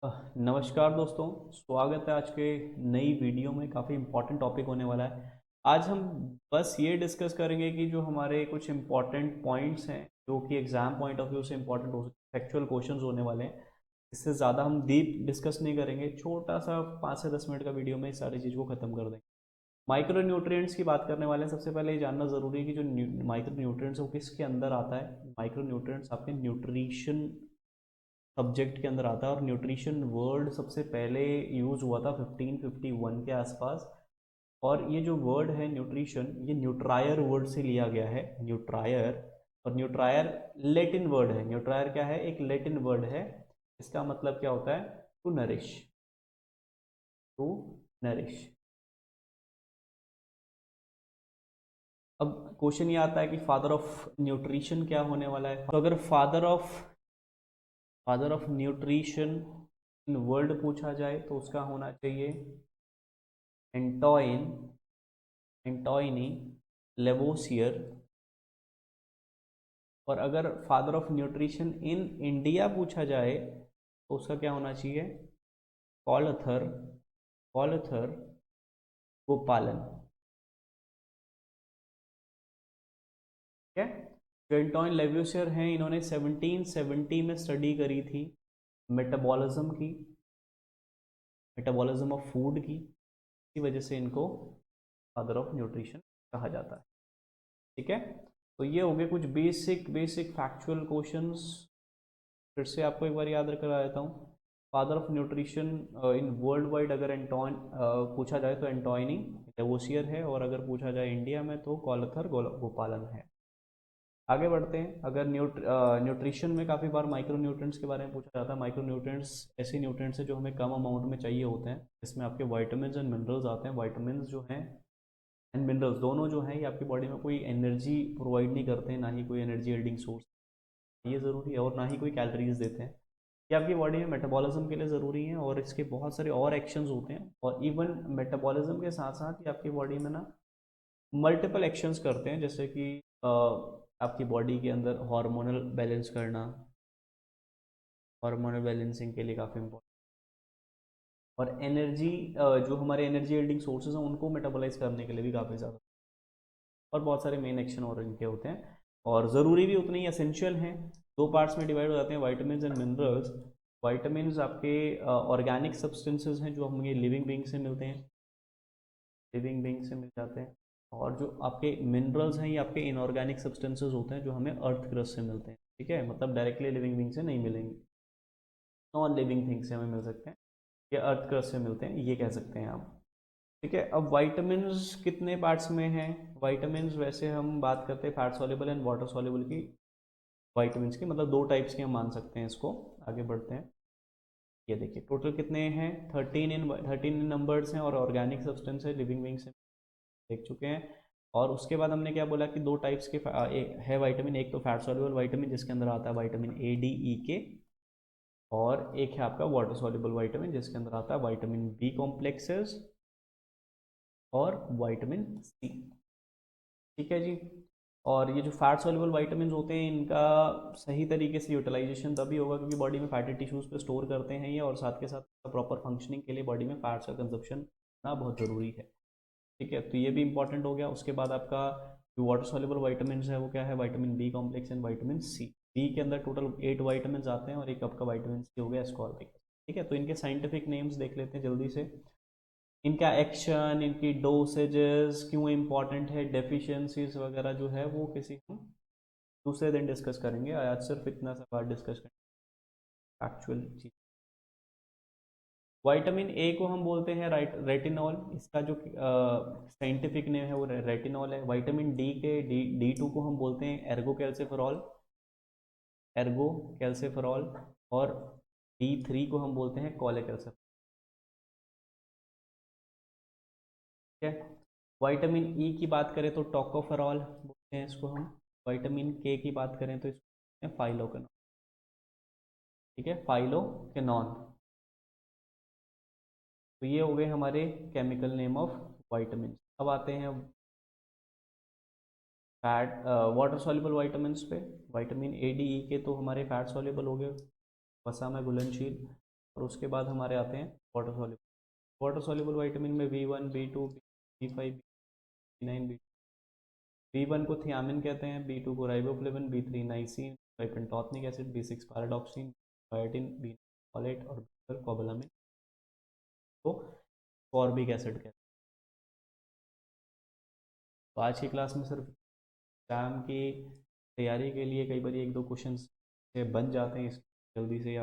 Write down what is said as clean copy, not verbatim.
नमस्कार दोस्तों। स्वागत है आज के नई वीडियो में। काफ़ी इम्पोर्टेंट टॉपिक होने वाला है। आज हम बस ये डिस्कस करेंगे कि जो हमारे कुछ इम्पोर्टेंट पॉइंट्स हैं जो कि एग्जाम पॉइंट ऑफ व्यू से इम्पोर्टेंट हो सकते हैं, फैक्चुअल क्वेश्चंस होने वाले हैं। इससे ज़्यादा हम डीप डिस्कस नहीं करेंगे, छोटा सा 5 से 10 मिनट का वीडियो में इस सारी चीज़ को ख़त्म कर देंगे। माइक्रो न्यूट्रिएंट्स की बात करने वाले हैं। सबसे पहले ये जानना ज़रूरी है कि जो माइक्रो न्यूट्रिएंट्स है वो किसके अंदर आता है। माइक्रो न्यूट्रिएंट्स आपके न्यूट्रिशन सब्जेक्ट के अंदर आता है, और न्यूट्रिशन वर्ड सबसे पहले यूज हुआ था 1551 के आसपास। और ये जो वर्ड है न्यूट्रिशन, ये न्यूट्रायर वर्ड से लिया गया है, न्यूट्रायर। और न्यूट्रायर लेटिन वर्ड है। न्यूट्रायर क्या है? एक लेटिन वर्ड है। इसका मतलब क्या होता है? To nourish. To nourish. अब क्वेश्चन ये आता है कि फादर ऑफ न्यूट्रिशन क्या होने वाला है। तो अगर father of nutrition in world पूछा जाए तो उसका होना चाहिए एंटोइन एंटोइनी लेवोसियर। और अगर father of nutrition in India पूछा जाए तो उसका क्या होना चाहिए? कॉलथर कॉलथर गोपालन। ठीक है। जो एंटोइन लेवोसियर हैं, इन्होंने 1770 में स्टडी करी थी मेटाबॉलिज्म की, मेटाबॉलिज्म ऑफ फूड की। इसी वजह से इनको फादर ऑफ न्यूट्रिशन कहा जाता है। ठीक है। तो ये हो गए कुछ बेसिक बेसिक फैक्चुअल क्वेश्चंस। फिर से आपको एक बार याद करा देता हूँ। Father of nutrition in world wide अगर एंटोइन पूछा जाए तो एंटोइनी लेवोसियर है, और अगर पूछा जाए इंडिया में तो कॉलथर गोपालन है। आगे बढ़ते हैं। अगर न्यूट्रिशन में काफ़ी बार माइक्रो न्यूट्रिएंट्स के बारे में पूछा जाता है। माइक्रो न्यूट्रिएंट्स ऐसे न्यूट्रिएंट्स हैं जो हमें कम अमाउंट में चाहिए होते हैं। इसमें आपके वाइटामिन एंड मिनरल्स आते हैं। वाइटामिन जो हैं एंड मिनरल्स दोनों जो हैं, ये आपकी बॉडी में कोई एनर्जी प्रोवाइड नहीं करते हैं, ना ही कोई एनर्जी एल्डिंग सोर्स ये ज़रूरी है, और ना ही कोई कैलोरीज देते हैं। ये आपकी बॉडी में मेटाबॉलिज्म के लिए ज़रूरी है, और इसके बहुत सारे और एक्शंस होते हैं। और इवन मेटाबॉलिज्म के साथ साथ ये आपकी बॉडी में ना मल्टीपल एक्शंस करते हैं, जैसे कि आपकी बॉडी के अंदर हार्मोनल बैलेंस करना, हार्मोनल बैलेंसिंग के लिए काफ़ी इंपॉर्टेंट। और एनर्जी, जो हमारे एनर्जी एल्डिंग सोर्सेज हैं उनको मेटाबोलाइज करने के लिए भी काफ़ी ज़्यादा, और बहुत सारे मेन एक्शन और इनके होते हैं, और ज़रूरी भी उतने ही एसेंशियल हैं। दो पार्ट्स में डिवाइड हो जाते हैं, वाइटामिन एंड मिनरल्स। वाइटामिन आपके ऑर्गेनिक सब्सटेंसेज हैं जो हमें लिविंग बींग से मिलते हैं, लिविंग बींग से मिल जाते हैं। और जो आपके मिनरल्स हैं ये आपके इनऑर्गेनिक सब्सटेंसेज होते हैं जो हमें अर्थ क्रस्ट से मिलते हैं। ठीक है, मतलब डायरेक्टली लिविंग बींग से नहीं मिलेंगे, नॉन लिविंग थिंग से हमें मिल सकते हैं, या अर्थ क्रस्ट से मिलते हैं, ये कह सकते हैं आप। ठीक है। अब वाइटामिन्स कितने पार्ट्स में हैं? वाइटामिन्स वैसे हम बात करते हैं fat soluble and water soluble की। वाइटामिन्स की मतलब दो टाइप्स के हम मान सकते हैं इसको। आगे बढ़ते हैं। ये देखिए टोटल कितने हैं? 13 इन नंबर्स हैं, और ऑर्गेनिक सब्सटेंस है, लिविंग बींग से देख चुके हैं। और उसके बाद हमने क्या बोला कि दो टाइप्स के है वाइटामिन। एक तो फैट सॉल्युबल वाइटामिन जिसके अंदर आता है वाइटामिन ए, डी, ई, के। और एक है आपका वाटर सॉल्युबल वाइटामिन जिसके अंदर आता है वाइटामिन बी कॉम्प्लेक्सेस और वाइटामिन सी। ठीक है जी। और ये जो फैट सॉल्युबल वाइटामिन होते हैं इनका सही तरीके से यूटिलाइजेशन तभी होगा क्योंकि बॉडी में फैटी टिश्यूज़ पे स्टोर करते हैं ये, और साथ के साथ प्रॉपर फंक्शनिंग के लिए बॉडी में फैट्स का कंजप्शन होना बहुत ज़रूरी है। ठीक है, तो ये भी इंपॉर्टेंट हो गया। उसके बाद आपका जो वाटर सॉल्युबल वाइटामिन है वो क्या है? Vitamin B complex and vitamin C. B के अंदर टोटल 8 आते हैं, और एक आपका वाइटामिन सी हो गया एस्कॉर्बिक। ठीक है, तो इनके साइंटिफिक नेम्स देख लेते हैं जल्दी से। इनका एक्शन, इनकी डोसेजेस क्यों इंपॉर्टेंट है, डेफिशिएंसीज वगैरह जो है वो किसी हम दूसरे दिन डिस्कस करेंगे। आज सिर्फ इतना सा बात डिस्कस करेंगे एक्चुअल चीज। विटामिन ए को हम बोलते हैं रेटिनॉल। इसका जो साइंटिफिक नेम है वो रेटिनॉल है। विटामिन डी के डी टू को हम बोलते हैं एर्गो कैल्सिफेरॉल, एर्गो कैल्सिफेरॉल। और डी3 को हम बोलते हैं कोलेकैल्सिफेरॉल। ठीक है। विटामिन ई की बात करें तो टोकोफेरॉल बोलते हैं इसको हम। विटामिन के की बात करें तो इसको फाइलोकेनॉन। ठीक है, फाइलोकेनॉन। तो ये हो गए हमारे केमिकल नेम ऑफ विटामिन। अब आते हैं फैट वाटर सॉल्युबल विटामिन्स पे। विटामिन ए, डी, ई के तो हमारे फैट सॉल्युबल हो गए, वसा में घुलनशील। और उसके बाद हमारे आते हैं water soluble. Water soluble vitamin में B1, B2, B5, B9, B1 को थियामिन कहते हैं, B2 को riboflavin, B3 niacin, B5 pantothenic acid, B6 pyridoxine, biotin, B9 folate और B12 कोबालामिन को फॉर्बिक एसिड कहते हैं। तो आज की क्लास में सिर्फ एग्जाम की तैयारी के लिए कई बार एक दो क्वेश्चन से बन जाते हैं, इस जल्दी से आप